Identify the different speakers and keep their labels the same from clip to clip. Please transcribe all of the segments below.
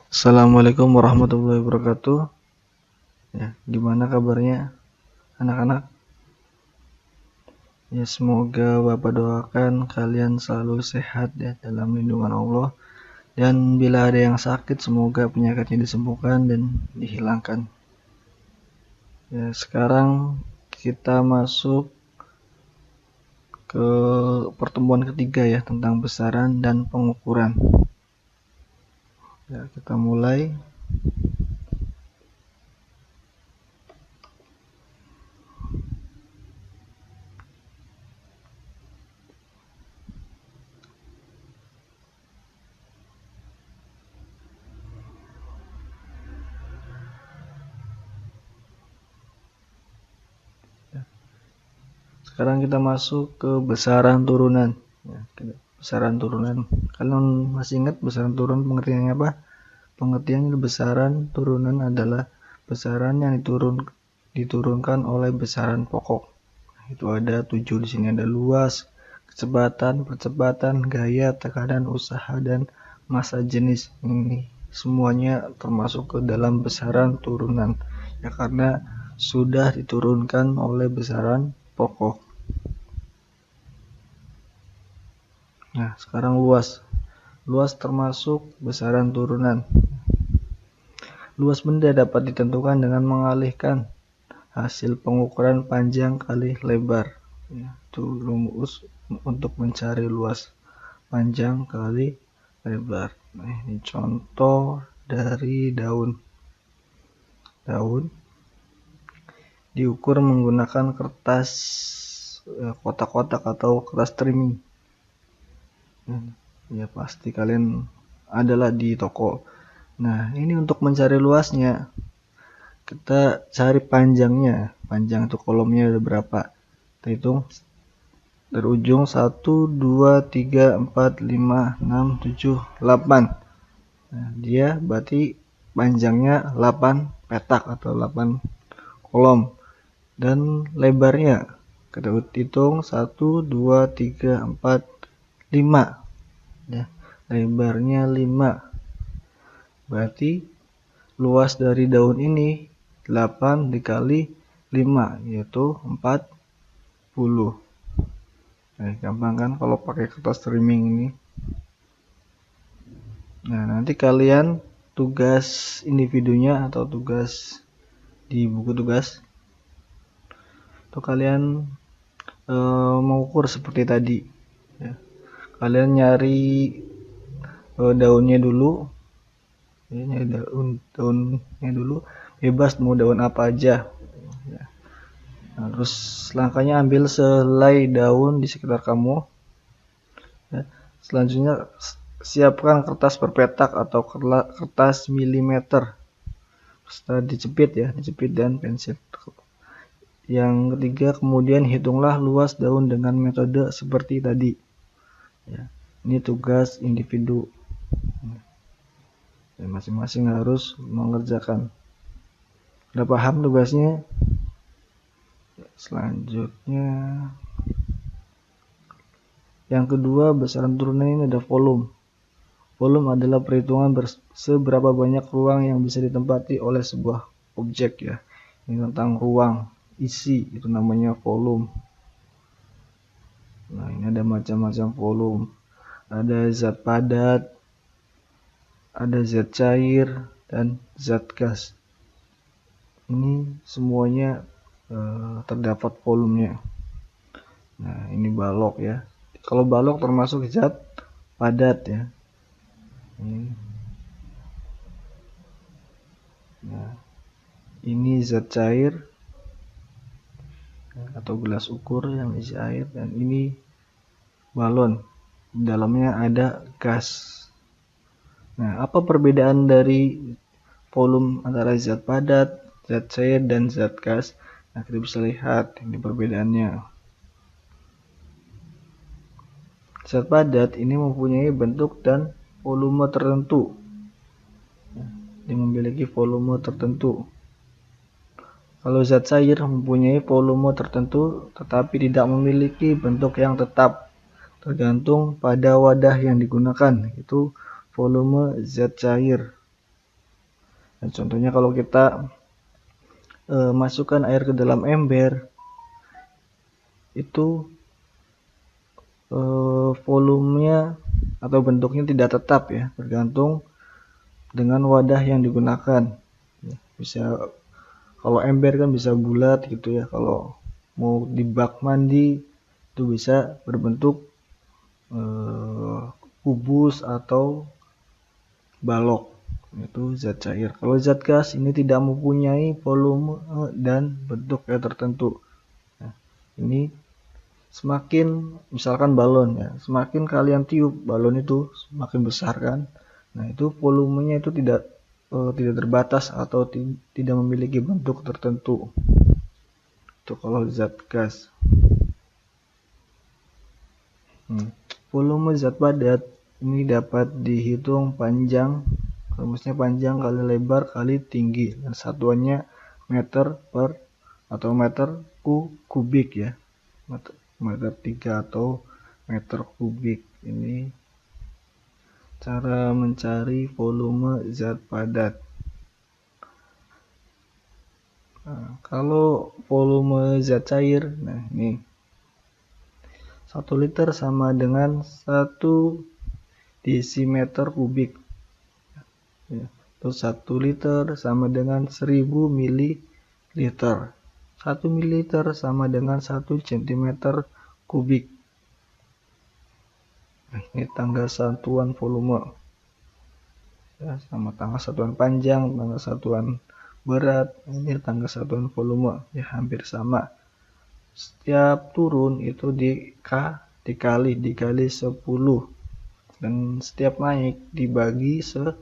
Speaker 1: Assalamualaikum warahmatullahi wabarakatuh. Ya, gimana kabarnya anak-anak? Ya, semoga Bapak doakan kalian selalu sehat ya dalam lindungan Allah. Dan bila ada yang sakit, semoga penyakitnya disembuhkan dan dihilangkan. Ya, sekarang kita masuk ke pertemuan ketiga ya tentang besaran dan pengukuran. Ya, kita mulai. Sekarang kita masuk ke besaran turunan. Ya, besaran turunan. Kalian masih ingat besaran turunan pengertiannya apa? Pengertian besaran turunan adalah besaran yang diturunkan oleh besaran pokok. Itu ada 7 di sini, ada luas, kecepatan, percepatan, gaya, tekanan, usaha, dan massa jenis. Ini semuanya termasuk ke dalam besaran turunan. Ya karena sudah diturunkan oleh besaran pokok. Nah, sekarang luas. Luas termasuk besaran turunan. Luas benda dapat ditentukan dengan mengalihkan hasil pengukuran panjang kali lebar. Itu rumus untuk mencari luas, panjang kali lebar. Nah, ini contoh dari daun. Daun diukur menggunakan kertas kotak-kotak atau kertas trimming. Ya pasti kalian adalah di toko. Nah, ini untuk mencari luasnya, kita cari panjangnya. Panjang itu kolomnya ada berapa? Kita hitung dari ujung 1, 2, 3, 4, 5, 6, 7, 8. Nah, dia berarti panjangnya 8 petak atau 8 kolom. Dan lebarnya kita hitung 1, 2, 3, 4, 5. Ya, lebarnya 5. Berarti luas dari daun ini 8 dikali 5 yaitu 40. Nah, gampang kan kalau pakai kertas trimming ini. Nah, nanti kalian tugas individunya atau tugas di buku tugas itu kalian mengukur seperti tadi ya. Kalian nyari daunnya dulu ya, nyari daunnya dulu, bebas mau daun apa aja ya. Nah, terus langkahnya ambil selai daun di sekitar kamu ya. Selanjutnya siapkan kertas berpetak atau kertas milimeter. Setelah dicepit ya, dicepit dan pensil. Yang ketiga, kemudian hitunglah luas daun dengan metode seperti tadi ya. Ini tugas individu dan masing-masing harus mengerjakan. Udah paham tugasnya? Selanjutnya yang kedua, besaran turunan ini ada volume. Volume adalah perhitungan seberapa banyak ruang yang bisa ditempati oleh sebuah objek ya. Ini tentang ruang, isi, itu namanya volume. Nah, ini ada macam-macam volume. Ada zat padat, ada zat cair, dan zat gas. Ini semuanya terdapat volumenya. Nah, ini balok ya. Kalau balok termasuk zat padat ya. Nah, ini zat cair atau gelas ukur yang isi air, dan ini balon. Di dalamnya ada gas. Nah, apa perbedaan dari volume antara zat padat, zat cair, dan zat gas? Nah, kita bisa lihat ini perbedaannya. Zat padat ini mempunyai bentuk dan volume tertentu. Dia memiliki volume tertentu. Kalau zat cair mempunyai volume tertentu tetapi tidak memiliki bentuk yang tetap, tergantung pada wadah yang digunakan, itu volume zat cair. Nah, contohnya kalau kita masukkan air ke dalam ember, itu volumenya atau bentuknya tidak tetap ya, tergantung dengan wadah yang digunakan. Bisa, kalau ember kan bisa bulat gitu ya, kalau mau di bak mandi itu bisa berbentuk kubus atau balok, itu zat cair. Kalau zat gas ini tidak mempunyai volume dan bentuk yang tertentu. Nah, ini semakin, misalkan balon ya, semakin kalian tiup balon itu semakin besar kan. Nah, itu volumenya itu tidak terbatas atau tidak memiliki bentuk tertentu. Itu kalau zat gas. Volume zat padat ini dapat dihitung panjang, rumusnya panjang kali lebar kali tinggi, dan satuannya meter per atau meter kubik ya, meter 3 atau meter kubik. Ini cara mencari volume zat padat. Nah, kalau volume zat cair, nah ini 1 liter sama dengan 1 desimeter kubik. Ya, terus 1 liter sama dengan 1000 mililiter. 1 mililiter sama dengan 1 cm kubik. Nah, ini tanggal satuan volume. Ya, sama tanggal satuan panjang, tanggal satuan berat, ini tanggal satuan volume. Ya, hampir sama. Setiap turun itu dikali 10, dan setiap naik dibagi 10.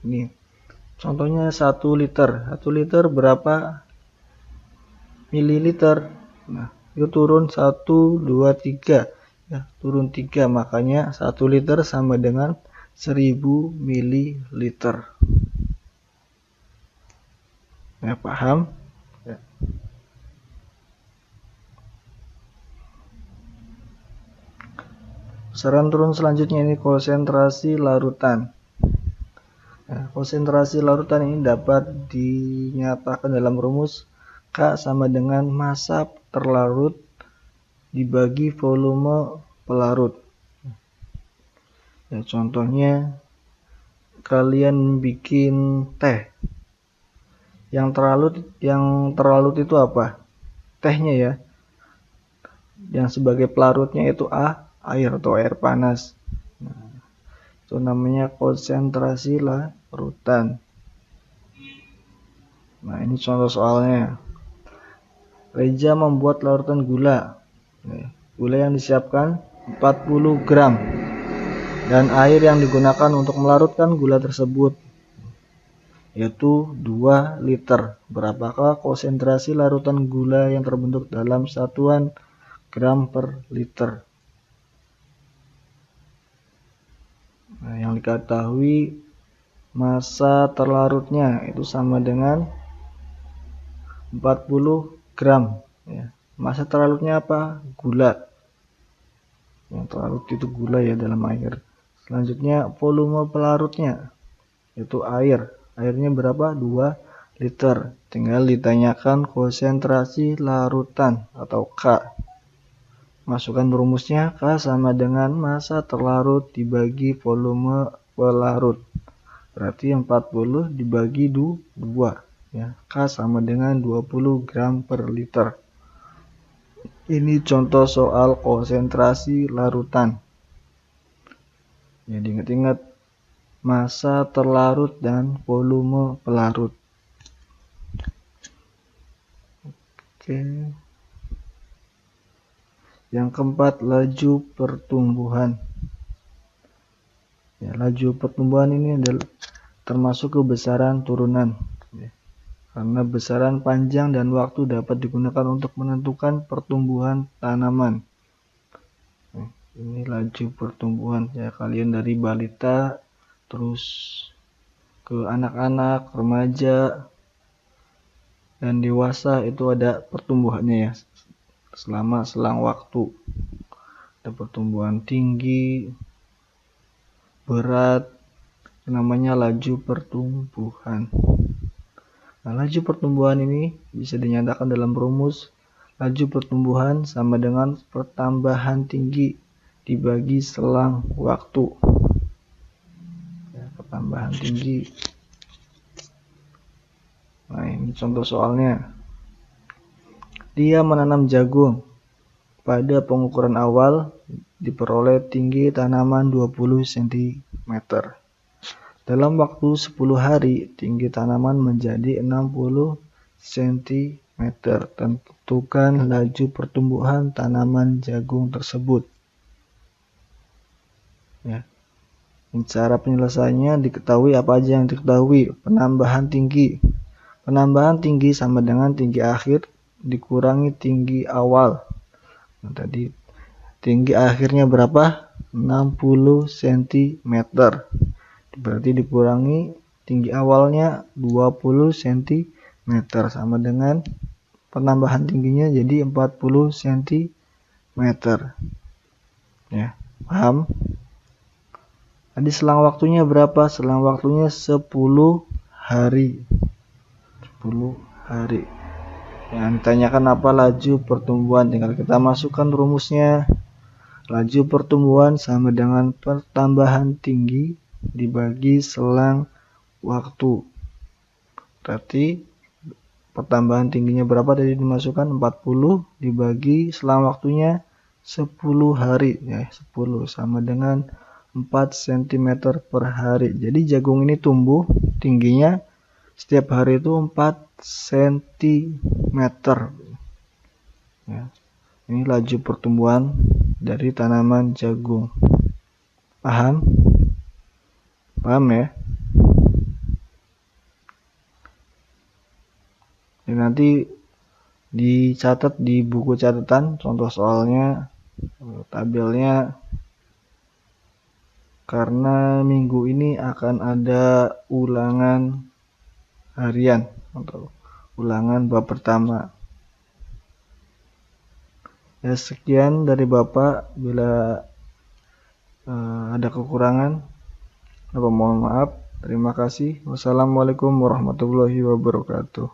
Speaker 1: Nih contohnya 1 liter. 1 liter berapa mililiter? Nah, itu turun 1, 2, 3 ya, turun 3, makanya 1 liter sama dengan 1000 mililiter. Ya, paham? Ya. Saran turun selanjutnya ini konsentrasi larutan. Nah, konsentrasi larutan ini dapat dinyatakan dalam rumus K sama dengan massa terlarut dibagi volume pelarut. Ya, contohnya kalian bikin teh. Yang terlarut itu apa? Tehnya ya. Yang sebagai pelarutnya itu air atau air panas. Nah, itu namanya konsentrasi larutan. Nah, ini contoh soalnya. Reja membuat larutan gula. Gula yang disiapkan 40 gram. Dan air yang digunakan untuk melarutkan gula tersebut yaitu 2 liter. Berapakah konsentrasi larutan gula yang terbentuk dalam satuan gram per liter? Nah, yang diketahui massa terlarutnya itu sama dengan 40 gram ya. Massa terlarutnya apa? Gula. Yang terlarut itu gula ya dalam air. Selanjutnya volume pelarutnya itu air. Airnya berapa? 2 liter. Tinggal ditanyakan konsentrasi larutan atau K. Masukkan rumusnya, K sama dengan massa terlarut dibagi volume pelarut. Berarti 40 dibagi 2 ya. K sama dengan 20 gram per liter. Ini contoh soal konsentrasi larutan. Ya, diingat-ingat massa terlarut dan volume pelarut. Oke. Yang keempat, laju pertumbuhan. Ya, laju pertumbuhan ini adalah termasuk kebesaran turunan. Ya, karena besaran panjang dan waktu dapat digunakan untuk menentukan pertumbuhan tanaman. Ini laju pertumbuhan ya, kalian dari balita terus ke anak-anak, remaja, dan dewasa itu ada pertumbuhannya ya, selama selang waktu. Ada pertumbuhan tinggi, berat, namanya laju pertumbuhan. Nah, laju pertumbuhan ini bisa dinyatakan dalam rumus laju pertumbuhan sama dengan pertambahan tinggi dibagi selang waktu. Ya, pertambahan tinggi. Nah, ini contoh soalnya. Dia menanam jagung. Pada pengukuran awal diperoleh tinggi tanaman 20 cm. Dalam waktu 10 hari, tinggi tanaman menjadi 60 cm. Tentukan laju pertumbuhan tanaman jagung tersebut. Ya. Cara penyelesaiannya diketahui apa aja yang diketahui. Penambahan tinggi. Penambahan tinggi sama dengan tinggi akhir dikurangi tinggi awal. Nah, tadi tinggi akhirnya berapa? 60 cm. Berarti dikurangi tinggi awalnya 20 cm sama dengan penambahan tingginya jadi 40 cm. Ya, paham? Tadi selang waktunya berapa? Selang waktunya 10 hari. 10 hari. Yang ditanyakan apa laju pertumbuhan? Tinggal kita masukkan rumusnya. Laju pertumbuhan sama dengan pertambahan tinggi dibagi selang waktu. Berarti pertambahan tingginya berapa tadi dimasukkan? 40 dibagi selang waktunya 10 hari. Ya, 10 sama dengan 4 cm per hari. Jadi jagung ini tumbuh tingginya setiap hari itu 4 cm. Ya. Ini laju pertumbuhan dari tanaman jagung. Paham? Paham ya? Jadi nanti dicatat di buku catatan contoh soalnya, tabelnya, karena minggu ini akan ada ulangan harian atau ulangan bab pertama. Ya, sekian dari Bapak. Bila ada kekurangan, mohon maaf. Terima kasih. Wassalamualaikum warahmatullahi wabarakatuh.